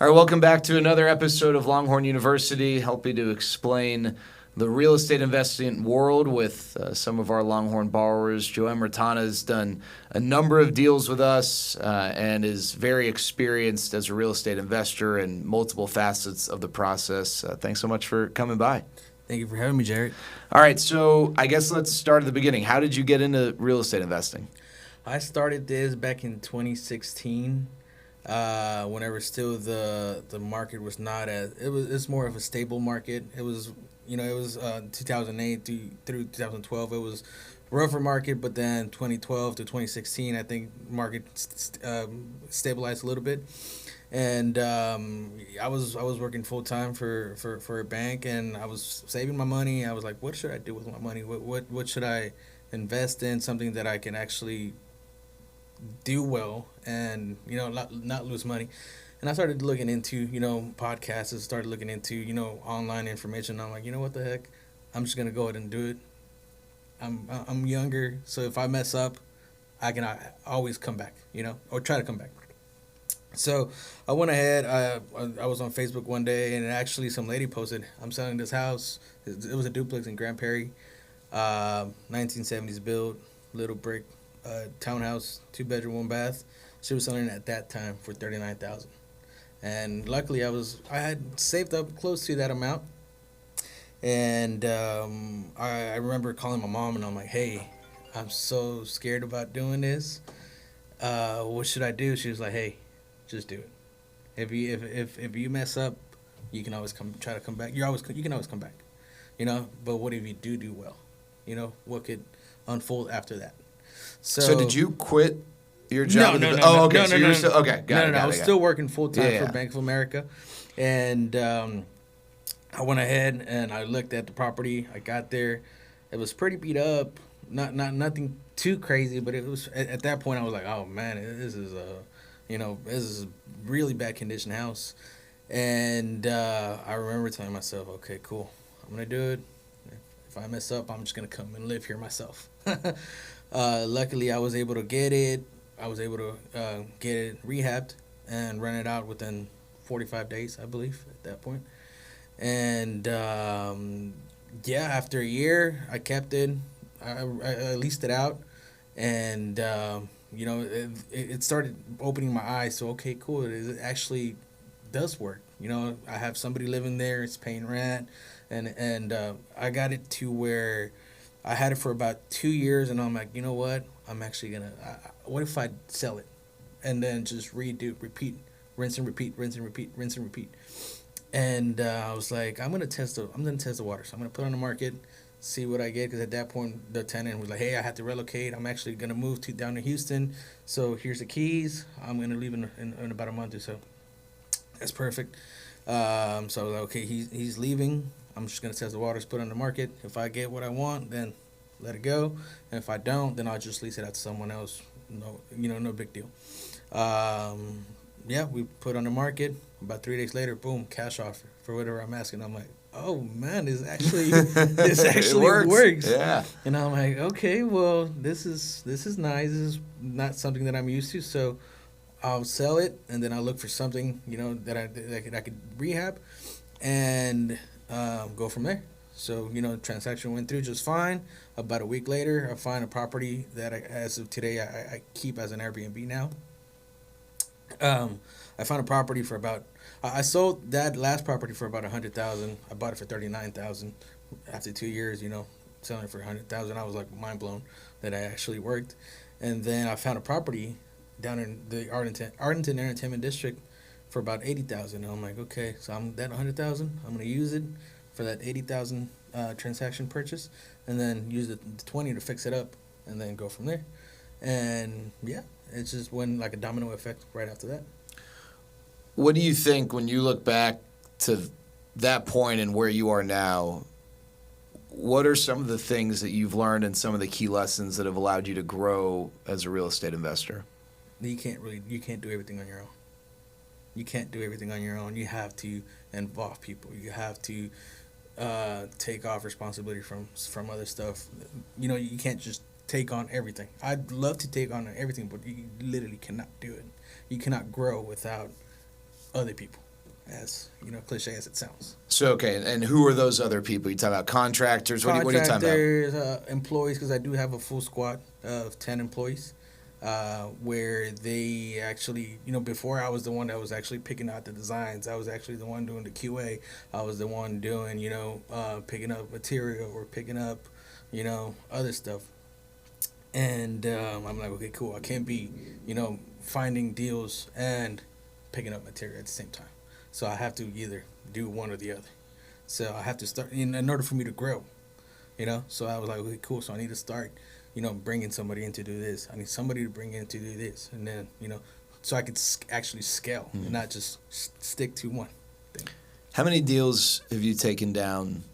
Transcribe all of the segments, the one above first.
All right, welcome back to another episode of Longhorn University, helping to explain the real estate investing world with some of our Longhorn borrowers. Jhoem has done a number of deals with us and is very experienced as a real estate investor in multiple facets of the process. Thanks so much for coming by. Thank you for having me, Jared. All right, so I guess let's start at the beginning. How did you get into real estate investing? I started this back in 2016. Whenever still the market was not as it's more of a stable market. It was 2008 through 2012. It was rougher market, but then 2012 to 2016, I think market stabilized a little bit. And I was working full time for a bank, and I was saving my money. I was like, what should I do with my money? What should I invest in? Something that I can actually do well and not lose money. And I started looking into podcasts and started looking into online information. I'm like, what the heck, I'm just gonna go ahead and do it. I'm younger, so if I mess up, I can always come back, or try to come back. So I went ahead. I was on Facebook one day, and actually some lady posted, I'm selling this house. It was a duplex in Grand Prairie, 1970s build, little brick townhouse, 2-bedroom, 1 bath. She was selling it at that time for $39,000, and luckily I had saved up close to that amount. And I remember calling my mom, and I'm like, "Hey, I'm so scared about doing this. What should I do?" She was like, "Hey, just do it. If you mess up, you can always try to come back. You can always come back, But what if you do well? What could unfold after that?" So did you quit your job? No. Oh, okay. No, So no, you're still okay. Got it. I was still working full time Yeah. for Bank of America, and I went ahead and I looked at the property. I got there, it was pretty beat up. Not nothing too crazy, but it was at that point I was like, oh man, this is a really bad condition house. And I remember telling myself, okay, cool, I'm gonna do it. If I mess up, I'm just gonna come and live here myself. Luckily, I was able to get it. I was able to get it rehabbed and rent it out within 45 days, I believe, at that point. And after a year, I kept it. I leased it out, and it started opening my eyes. So okay, cool. It actually does work. I have somebody living there. It's paying rent, and I got it to where I had it for about 2 years, and I'm like, you know what? I'm actually gonna. What if I sell it, and then just repeat, rinse and repeat, rinse and repeat, rinse and repeat. And I was like, I'm gonna test the waters. I'm gonna put it on the market, see what I get. Because at that point, the tenant was like, hey, I had to relocate. I'm actually gonna move down to Houston. So here's the keys. I'm gonna leave in about a month or so. That's perfect. So I was like, okay, he's leaving. I'm just gonna test the waters, put it on the market. If I get what I want, then let it go. And if I don't, then I'll just lease it out to someone else. No big deal. We put on the market. About 3 days later, boom, cash offer for whatever I'm asking. I'm like, oh man, this actually works. Yeah. And I'm like, okay, well, this is nice. This is not something that I'm used to, so I'll sell it, and then I'll look for something that I could rehab, and go from there. So transaction went through just fine. About a week later, I find a property that as of today I keep as an Airbnb now. I found a property for about. I sold that last property for about $100,000. I bought it for $39,000. After 2 years, selling it for $100,000, I was like mind blown that I actually worked. And then I found a property down in the Arlington Entertainment District for about $80,000. And I'm like, okay, so I'm that $100,000. I'm gonna use it for that $80,000 transaction purchase, and then use the 20 to fix it up, and then go from there. And it just went like a domino effect right after that. What do you think when you look back to that point and where you are now? What are some of the things that you've learned and some of the key lessons that have allowed you to grow as a real estate investor? You can't do everything on your own. You can't do everything on your own. You have to involve people. You have to take off responsibility from other stuff. You can't just take on everything. I'd love to take on everything, but you literally cannot do it. You cannot grow without other people. as cliche as it sounds. So, okay, and who are those other people? You talk about contractors? What are you talking about? Contractors, employees, because I do have a full squad of 10 employees, where they actually, before I was the one that was actually picking out the designs. I was actually the one doing the QA. I was the one doing, picking up material or picking up, other stuff. And I'm like, okay, cool. I can't be, finding deals and picking up material at the same time. So I have to either do one or the other. So I have to start in order for me to grow, So I was like, okay, cool. So I need to start, bringing somebody in to do this. I need somebody to bring in to do this, and then so I could actually scale and not just stick to one thing. How many deals have you taken down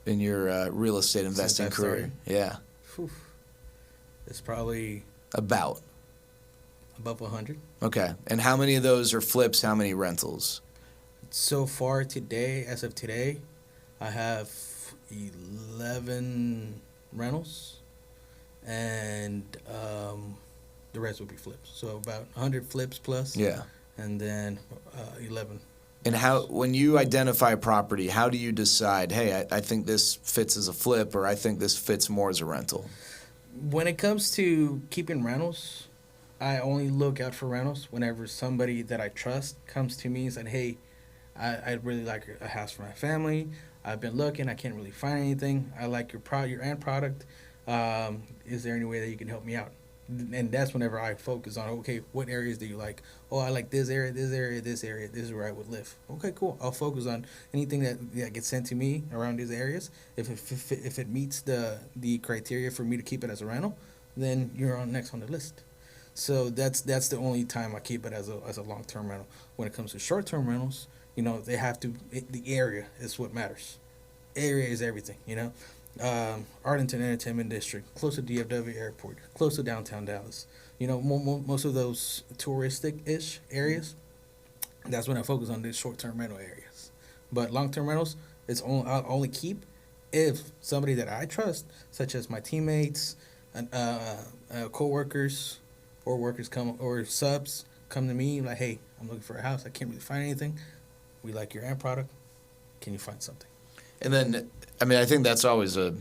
in your real estate investing career? Yeah. Whew. It's probably About. above 100. Okay. And how many of those are flips? How many rentals? So far today, as of today, I have 11 rentals, and the rest will be flips. So about 100 flips plus. Yeah. And then 11. And when you identify a property, how do you decide, hey, I think this fits as a flip, or I think this fits more as a rental? When it comes to keeping rentals, I only look out for rentals whenever somebody that I trust comes to me and said, hey, I'd really like a house for my family. I've been looking. I can't really find anything. I like your end product. Is there any way that you can help me out? And that's whenever I focus on, okay, what areas do you like? Oh, I like this area, this area, this area. This is where I would live. Okay, cool. I'll focus on anything that gets sent to me around these areas. If it meets the criteria for me to keep it as a rental, then you're next on the list. So that's the only time I keep it as a long-term rental. When it comes to short-term rentals, they have to. The area is what matters. Area is everything. Arlington Entertainment District, close to DFW Airport, close to downtown Dallas. Most of those touristic-ish areas. That's when I focus on the short-term rental areas. But long-term rentals, I'll only keep if somebody that I trust, such as my teammates, co-workers, or workers or subs come to me like, hey, I'm looking for a house. I can't really find anything. We like your end product. Can you find something? And then, I think that's always you're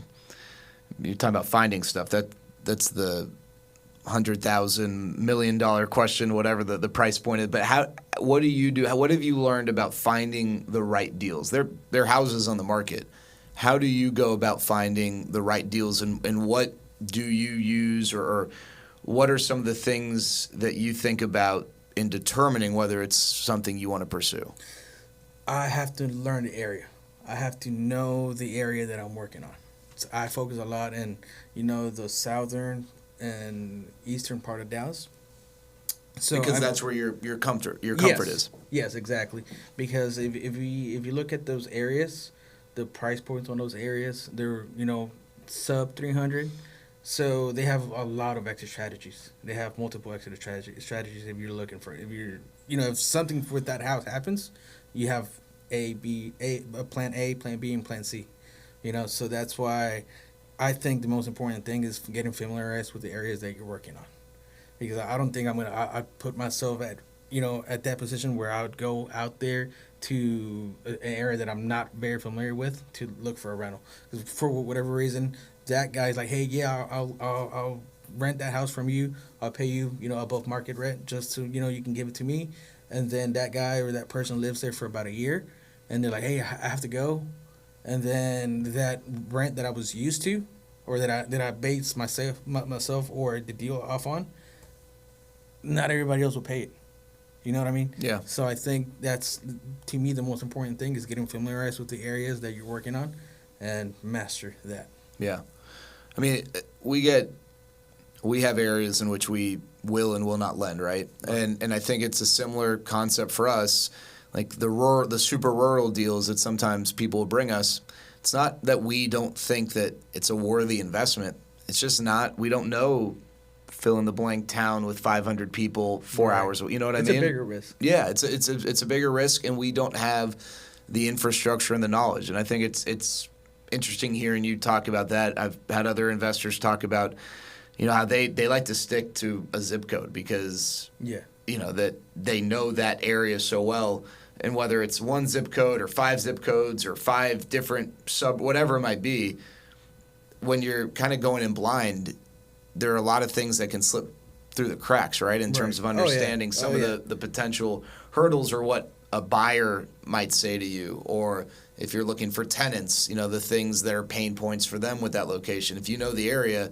talking about finding stuff. That's the $100,000 million question, whatever the price point is. But what do you do? What have you learned about finding the right deals? There are houses on the market. How do you go about finding the right deals, and what do you use, or what are some of the things that you think about in determining whether it's something you want to pursue? I have to learn the area. I have to know the area that I'm working on. So I focus a lot in, the southern and eastern part of Dallas. So because that's where your comfort is. Yes, exactly. Because if you look at those areas, the price points on those areas, they're sub 300. So they have a lot of exit strategies. They have multiple exit strategies. If you're looking for, if something with that house happens, you have plan A, plan B, and plan C. So that's why I think the most important thing is getting familiarized with the areas that you're working on. Because I don't think I put myself at that position where I would go out there to an area that I'm not very familiar with to look for a rental. 'Cause for whatever reason, that guy's like, hey, yeah, I'll rent that house from you. I'll pay you, above market rent just so, you can give it to me. And then that guy or that person lives there for about a year, and they're like, hey, I have to go. And then that rent that I was used to, or that I base myself or the deal off on, not everybody else will pay it. You know what I mean? Yeah. So I think that's, to me, the most important thing is getting familiarized with the areas that you're working on and master that. Yeah. We have areas in which we will and will not lend, right? And I think it's a similar concept for us. Like the super rural deals that sometimes people will bring us, it's not that we don't think that it's a worthy investment. It's just not. We don't know fill in the blank town with 500 people, 4 hours. You know what I mean? It's a bigger risk. Yeah, it's a bigger risk, and we don't have the infrastructure and the knowledge. And I think it's interesting hearing you talk about that. I've had other investors talk about, how they like to stick to a zip code because that they know that area so well. and whether it's one zip code or 5 zip codes or 5 different whatever it might be, when you're kind of going in blind, there are a lot of things that can slip through the cracks, right? In terms of understanding some of the potential hurdles or what a buyer might say to you, or if you're looking for tenants, the things that are pain points for them with that location. If you know the area,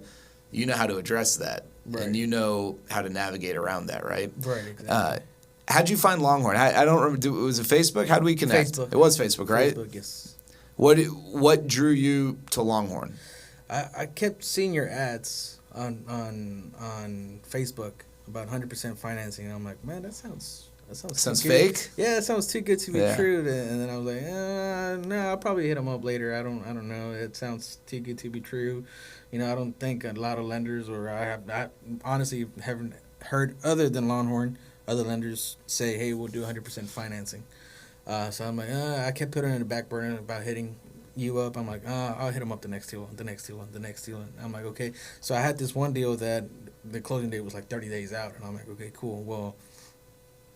you know how to address that, and you know how to navigate around that, right? Right, exactly. How'd you find Longhorn? I don't remember. Was it Facebook? How did we connect? Facebook. It was Facebook, right? Facebook, yes. What drew you to Longhorn? I kept seeing your ads on Facebook about 100% financing, and I'm like, man, that sounds fake. Yeah, it sounds too good to be true. And then I was like, no, I'll probably hit them up later. I don't know. It sounds too good to be true. I don't think a lot of lenders, or I honestly haven't heard other than Longhorn, other lenders say, hey, we'll do 100% financing. So I'm like, I kept putting it in the back burner about hitting you up. I'm like, I'll hit them up the next deal. And I'm like, okay. So I had this one deal that the closing date was like 30 days out. And I'm like, okay, cool. Well,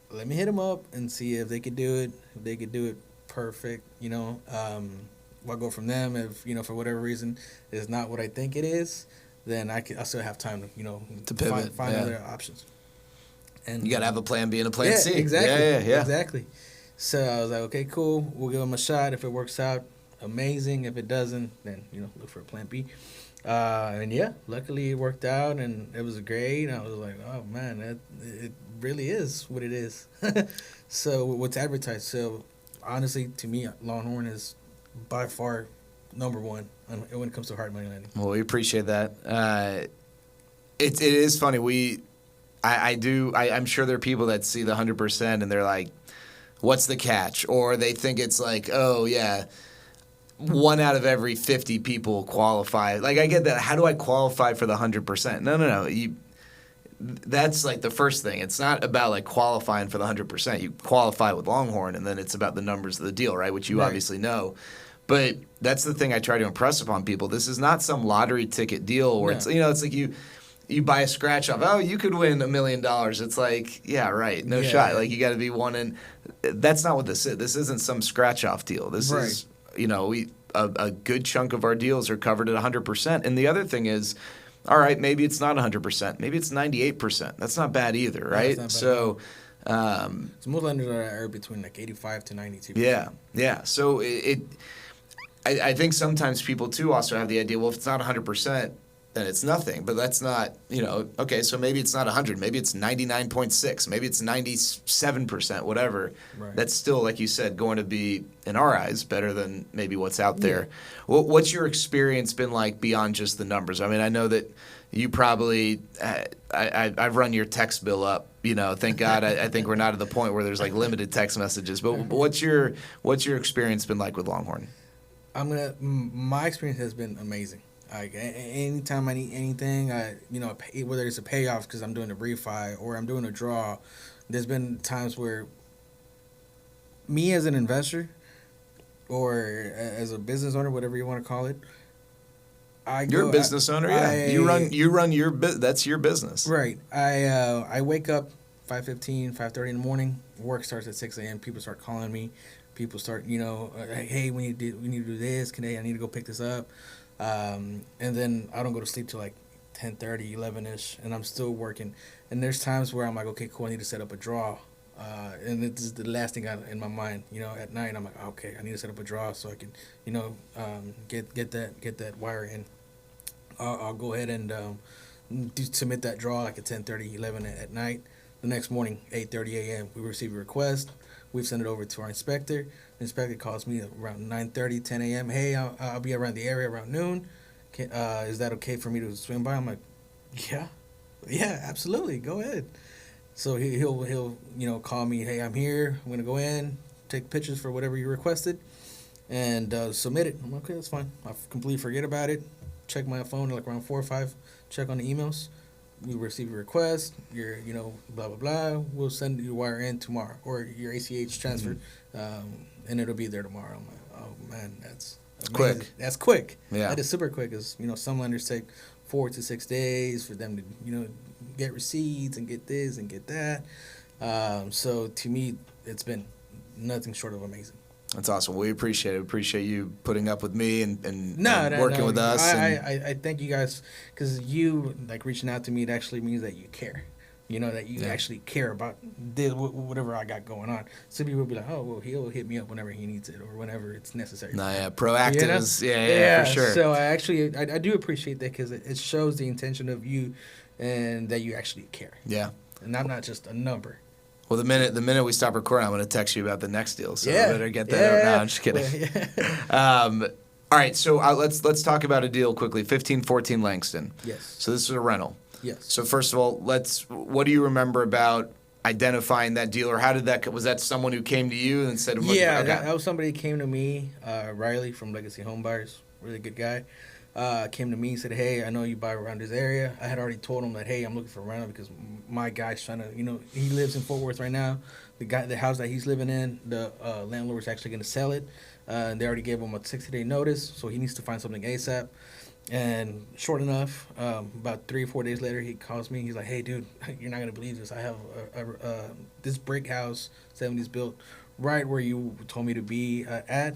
let me hit them up and see if they could do it. If they could do it perfect, I'll go from them. If, for whatever reason, it's not what I think it is, then I still have time to pivot, find other options. And you got to have a plan B and a plan C. Exactly. Yeah. Exactly. So I was like, okay, cool. We'll give them a shot. If it works out, amazing. If it doesn't, then, look for a plan B. Luckily it worked out and it was great. I was like, oh, man, it really is what it is. So what's advertised. So honestly, to me, Longhorn is by far number one when it comes to hard money lending. Well, we appreciate that. It is funny. I'm sure there are people that see the 100% and they're like, what's the catch? Or they think it's like, oh, yeah, 1 out of every 50 people qualify. Like, I get that. How do I qualify for the 100%? No. That's like the first thing. It's not about like qualifying for the 100%. You qualify with Longhorn, and then it's about the numbers of the deal, right? Which you obviously know. But that's the thing I try to impress upon people. This is not some lottery ticket deal where it's like you buy a scratch off. Oh, you could win $1 million. It's like, yeah, right. No shot. Like, you got to be one in. That's not what this is. This isn't some scratch off deal. This is, a good chunk of our deals are covered at 100%. And the other thing is, all right, maybe it's not 100%. Maybe it's 98%. That's not bad either, right? Bad so most lenders are between like 85 to 92%. Yeah. So I think sometimes people too also have the idea, well, if it's not 100%, then it's nothing. But that's not, okay, so maybe it's not 100. Maybe it's 99.6. Maybe it's 97%, whatever. Right. That's still, like you said, going to be, in our eyes, better than maybe what's out there. What's your experience been like beyond just the numbers? I mean, I know that you probably, I've run your text bill up. Thank God. I think we're not at the point where there's like limited text messages. But what's your experience been like with Longhorn? My experience has been amazing. Like, anytime I need anything, whether it's a payoff because I'm doing a refi or I'm doing a draw, there's been times where me as an investor or as a business owner, whatever you want to call it, you're a business owner, yeah. You run your that's your business, right? I wake up 5:15, 5:30 in the morning. Work starts at 6 a.m. People start calling me. People start, hey, we need to do this. I need to go pick this up. And then I don't go to sleep till like 10:30, 11-ish, and I'm still working. And there's times where I'm like, okay, cool, I need to set up a draw. And this is the last thing in my mind. At night I'm like, okay, I need to set up a draw so I can, get that wire in. I'll go ahead and submit that draw like at 10:30, 11 at night. The next morning, 8:30 a.m., we receive a request. We've sent it over to our inspector. The inspector calls me around 9:30, 10 a.m. Hey, I'll be around the area around noon. Is that okay for me to swing by? I'm like, yeah, absolutely. Go ahead. So he'll call me. Hey, I'm here. I'm gonna go in, take pictures for whatever you requested, and submit it. I'm like, okay, that's fine. I completely forget about it. Check my phone like around 4 or 5. Check on the emails. We receive a request, your, blah, blah, blah. We'll send your wire in tomorrow, or your ACH transfer, and it'll be there tomorrow. I'm like, oh, man, that's amazing. Quick. That's quick. Yeah. That is super quick. Because, some lenders take 4 to 6 days for them to, get receipts and get this and get that. So, to me, it's been nothing short of amazing. That's awesome. We appreciate it. We appreciate you putting up with me and No, working with us. I thank you guys because you like reaching out to me. It actually means that you care. You know that you actually care about this, whatever I got going on. Some people will be like, "Oh, well, he'll hit me up whenever he needs it or whenever it's necessary." No, yeah, proactive You know? is for sure. So I do appreciate that because it shows the intention of you and that you actually care. Yeah. And I'm not just a number. Well, the minute we stop recording, I'm going to text you about the next deal. So Yeah. I better get that. No, I'm just kidding. All right, so let's talk about a deal quickly. 1514 Langston. Yes. So this is a rental. Yes. So first of all, what do you remember about identifying that deal, or how did that? Was that someone who came to you and said, Yeah, okay. that was somebody who came to me, Riley from Legacy Home Buyers, really good guy. Came to me and said, "Hey, I know you buy around this area." I had already told him that, "Hey, I'm looking for a rental because my guy's trying to, he lives in Fort Worth right now. The house that he's living in, the landlord is actually going to sell it. They already gave him a 60-day notice, so he needs to find something ASAP." And short enough, about 3 or 4 days later, he calls me. He's like, "Hey, dude, you're not gonna believe this. I have this brick house, 70s built, right where you told me to be at.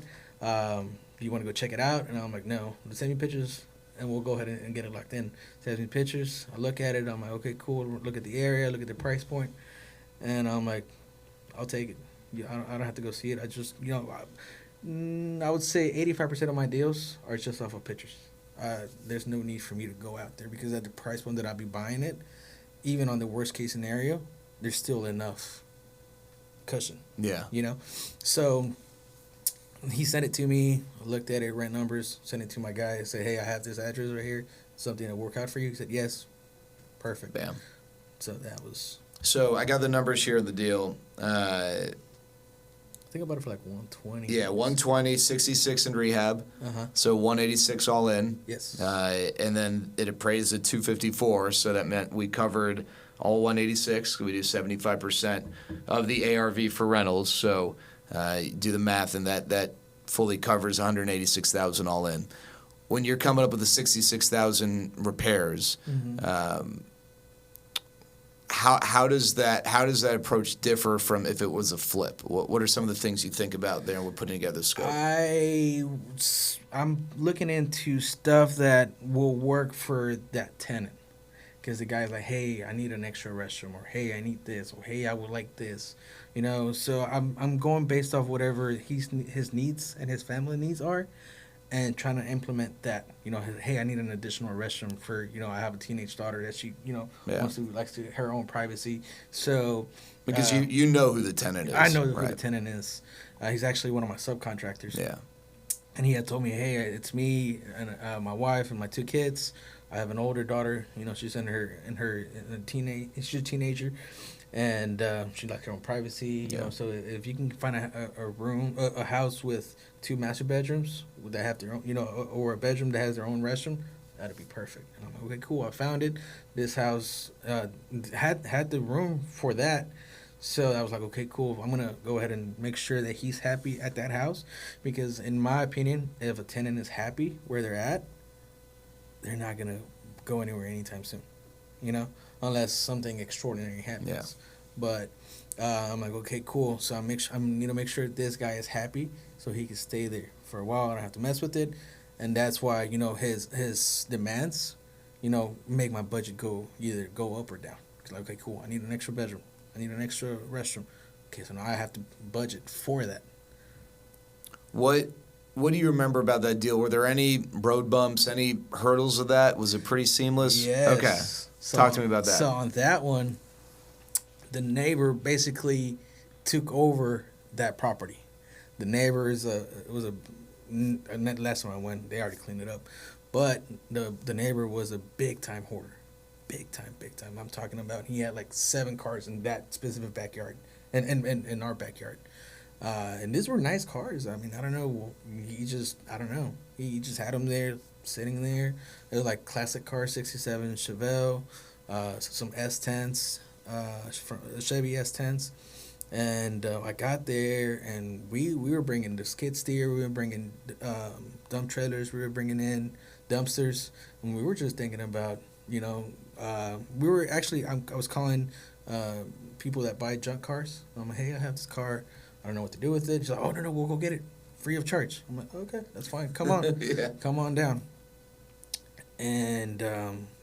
Do you want to go check it out?" And I'm like, "No. Send me pictures, and we'll go ahead and get it locked in." Sends me pictures. I look at it. I'm like, "Okay, cool." Look at the area. Look at the price point, and I'm like, "I'll take it. I don't have to go see it. I just, I would say 85% of my deals are just off of pictures." There's no need for me to go out there because at the price point that I'll be buying it, even on the worst case scenario, there's still enough cushion. Yeah. So he sent it to me. I looked at it, rent numbers, sent it to my guy. Said, "Hey, I have this address right here. Something that work out for you?" He said, "Yes." Perfect. Bam. So that was. So I got the numbers here in the deal. I think about it for like 120. Yeah, 120, 66 in rehab. So 186 all in. Yes. And then it appraised at 254, so that meant we covered all 186. We do 75% of the ARV for rentals. So do the math, and that fully covers 186,000 all in. When you're coming up with the 66,000 repairs, how does that approach differ from if it was a flip? What are some of the things you think about there when putting together the scope? I'm looking into stuff that will work for that tenant. Because the guy's like, "Hey, I need an extra restroom," or "Hey, I need this," or "Hey, I would like this," So I'm going based off whatever his needs and his family needs are, and trying to implement that. Hey, I need an additional restroom for I have a teenage daughter that she likes her own privacy. So because you know who the tenant is. I know who the tenant is. He's actually one of my subcontractors. Yeah. And he had told me, "Hey, it's me and my wife and my 2 kids. I have an older daughter. She's in a teenage. She's a teenager, and she likes her own privacy. So if you can find a room, a house with 2 master bedrooms that have their own, or a bedroom that has their own restroom, that'd be perfect." And I'm like, "Okay, cool. I found it. This house had the room for that." So I was like, "Okay, cool. I'm going to go ahead and make sure that he's happy at that house." Because in my opinion, if a tenant is happy where they're at, they're not going to go anywhere anytime soon, unless something extraordinary happens. Yeah. But I'm like, "Okay, cool." So I need to make sure this guy is happy so he can stay there for a while. I don't have to mess with it. And that's why, his demands, make my budget either go up or down. It's like, "Okay, cool. I need an extra bedroom. I need an extra restroom." Okay, so now I have to budget for that. What do you remember about that deal? Were there any road bumps, any hurdles of that? Was it pretty seamless? Yes. Okay. So, Talk to me about that. So on that one, the neighbor basically took over that property. The neighbor last time I went, they already cleaned it up. But the neighbor was a big time hoarder. Big time. I'm talking about he had like 7 cars in that specific backyard and in our backyard. And these were nice cars. I mean, I don't know. He just had them there, sitting there. It was like classic cars, 67 Chevelle, some S10s, Chevy S10s. And I got there, and we were bringing the skid steer. We were bringing dump trailers. We were bringing in dumpsters. And we were just thinking about, we were actually, I was calling people that buy junk cars. I'm like, "Hey, I have this car. don't know what to do with it. She's like, oh, no, we'll go get it free of charge. I'm like, okay, that's fine. Come on. Yeah. Come on down. And,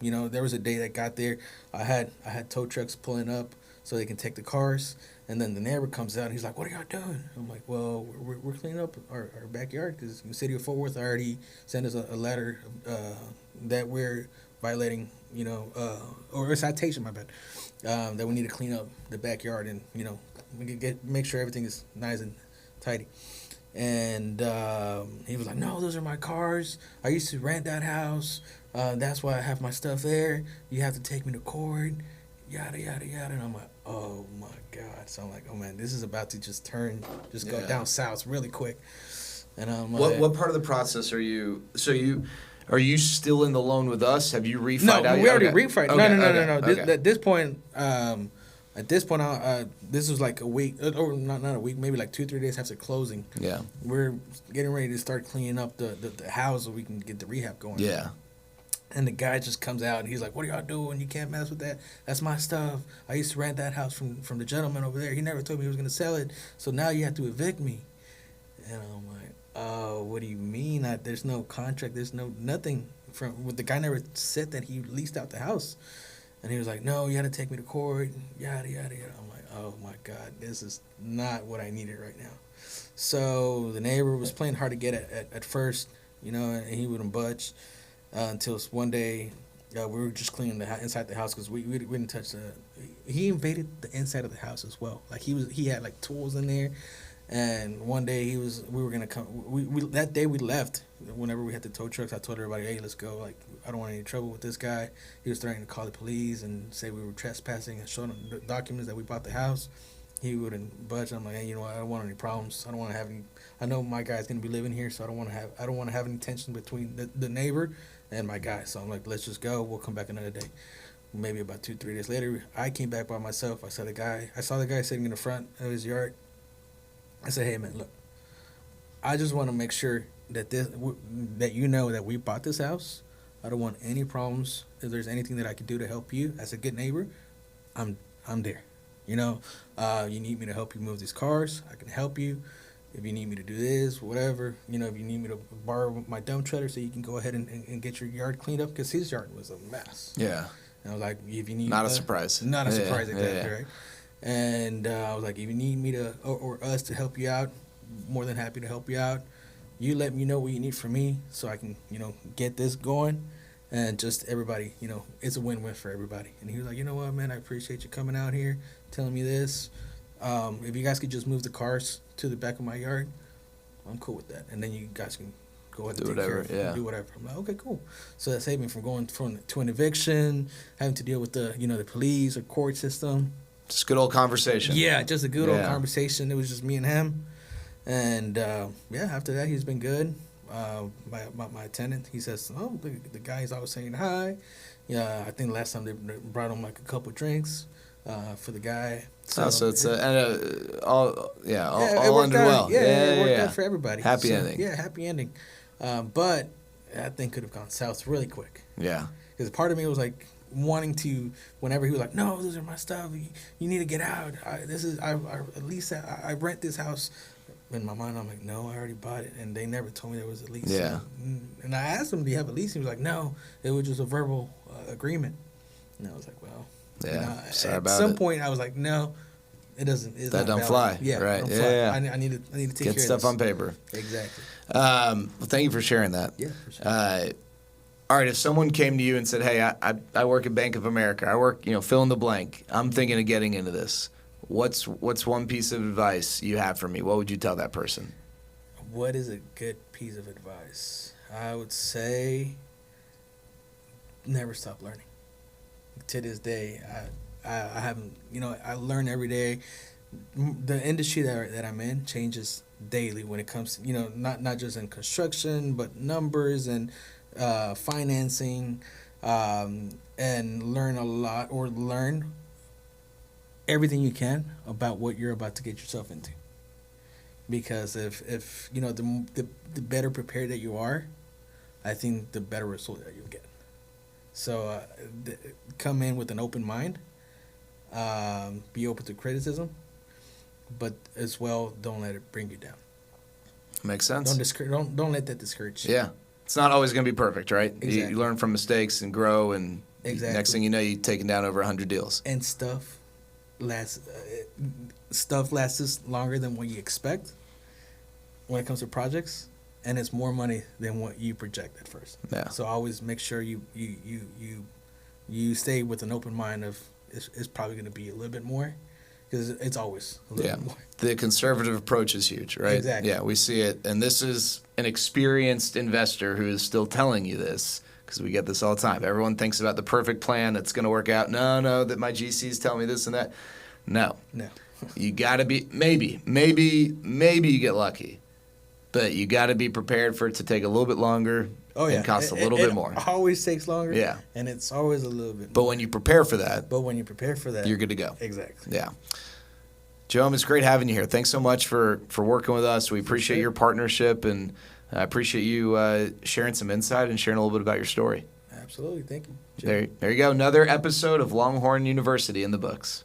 you know, there was a day that got there. I had tow trucks pulling up so they can take the cars. And then the neighbor comes out and he's like, what are y'all doing? I'm like, well, we're cleaning up our backyard because the city of Fort Worth already sent us a letter that we're violating, you know, or a citation, my bad, that we need to clean up the backyard and, you know, we can make sure everything is nice and tidy. And he was like, no, those are my cars. I used to rent that house. That's why I have my stuff there. You have to take me to court, yada, yada, yada. And I'm like, oh, my God. So I'm like, oh, man, this is about to just go down south really quick. And I'm like, what part of the process are you? So are you still in the loan with us? Have you refied out? No, we already refied. Okay. No. Okay. At this point, this was like a week, or not a week, maybe like 2-3 days after closing. Yeah. We're getting ready to start cleaning up the house so we can get the rehab going. Yeah. And the guy just comes out and he's like, what are y'all doing? You can't mess with that. That's my stuff. I used to rent that house from the gentleman over there. He never told me he was going to sell it. So now you have to evict me. And I'm like, oh, what do you mean? There's no contract. There's nothing. The guy never said that he leased out the house. And he was like, no, you had to take me to court, yada, yada, yada. I'm like, oh, my God, this is not what I needed right now. So the neighbor was playing hard to get at first, you know, and he wouldn't budge until one day we were just cleaning inside the house because we didn't touch he invaded the inside of the house as well. Like he had like tools in there. And one day we were gonna come. We that day we left. Whenever we had the tow trucks, I told everybody, "Hey, let's go. Like, I don't want any trouble with this guy." He was threatening to call the police and say we were trespassing and showing them the documents that we bought the house. He wouldn't budge. I'm like, hey, you know what? I don't want any problems. I don't want to have any. I know my guy's gonna be living here, so I don't want to have any tension between the neighbor and my guy. So I'm like, let's just go. We'll come back another day. Maybe about 2-3 days later, I came back by myself. I saw the guy sitting in the front of his yard. I said, hey, man, look, I just want to make sure that that you know that we bought this house. I don't want any problems. If there's anything that I can do to help you as a good neighbor, I'm there. You know, you need me to help you move these cars, I can help you. If you need me to do this, whatever, you know, if you need me to borrow my dump trailer so you can go ahead and get your yard cleaned up, because his yard was a mess. Yeah. And I was like, if you need... Not a surprise. Not a surprise, exactly, right? And I was like, if you need me to or us to help you out, more than happy to help you out. You let me know what you need from me so I can, you know, get this going. And just everybody, you know, it's a win-win for everybody. And he was like, you know what, man, I appreciate you coming out here, telling me this. If you guys could just move the cars to the back of my yard, I'm cool with that. And then you guys can go ahead and take care of it, do whatever. I'm like, okay, cool. So that saved me from going to an eviction, having to deal with the police or court system. Just good old conversation. Yeah, just a good old conversation. It was just me and him. And, after that, he's been good. My tenant, he says, oh, the guy's always saying hi. Yeah, I think last time they brought him like a couple of drinks for the guy. So it's all ended well. It worked out for everybody. Happy ending. Yeah, happy ending. But that thing could have gone south really quick. Yeah. Because part of me was like wanting to, whenever he was like, no, those are my stuff. You need to get out. I rent this house. In my mind, I'm like, no, I already bought it, and they never told me there was a lease. Yeah. And I asked him, do you have a lease? He was like, no, it was just a verbal agreement. And I was like, well, sorry about it. At some point, I was like, no, it doesn't. That don't fly. Yeah, right. Don't fly. Yeah. I need to take care of this. Get stuff on paper. Exactly. Well, thank you for sharing that. Yeah, for sure. All right, if someone came to you and said, hey, I work at Bank of America, I work, fill in the blank, I'm thinking of getting into this. What's one piece of advice you have for me? What would you tell that person? What is a good piece of advice? I would say never stop learning. To this day, I haven't, I learn every day. The industry that I'm in changes daily when it comes to, not just in construction, but numbers and financing, and learn everything you can about what you're about to get yourself into. Because if the better prepared that you are, I think the better result that you'll get. So come in with an open mind, be open to criticism, but as well, don't let it bring you down. Makes sense. Don't let that discourage you. Yeah. It's not always going to be perfect, right? Exactly. You learn from mistakes and grow, and Exactly. next thing you know, you've taken down over 100 deals. And stuff lasts longer than what you expect when it comes to projects, and it's more money than what you project at first. Yeah. So always make sure you stay with an open mind of it's probably going to be a little bit more, because it's always a little bit more. The conservative approach is huge, right? Exactly. Yeah, we see it. And this is an experienced investor who is still telling you this, because we get this all the time. Everyone thinks about the perfect plan that's going to work out. No, that my GCs tell me this and that. No. You got to be, maybe you get lucky, but you got to be prepared for it to take a little bit longer and cost a little bit more. It always takes longer. Yeah. And it's always a little bit more. But when you prepare for that, you're good to go. Exactly. Yeah. Jhoem, it's great having you here. Thanks so much for working with us. We appreciate your partnership, and I appreciate you sharing some insight and sharing a little bit about your story. Absolutely. Thank you. There you go. Another episode of Longhorn University in the books.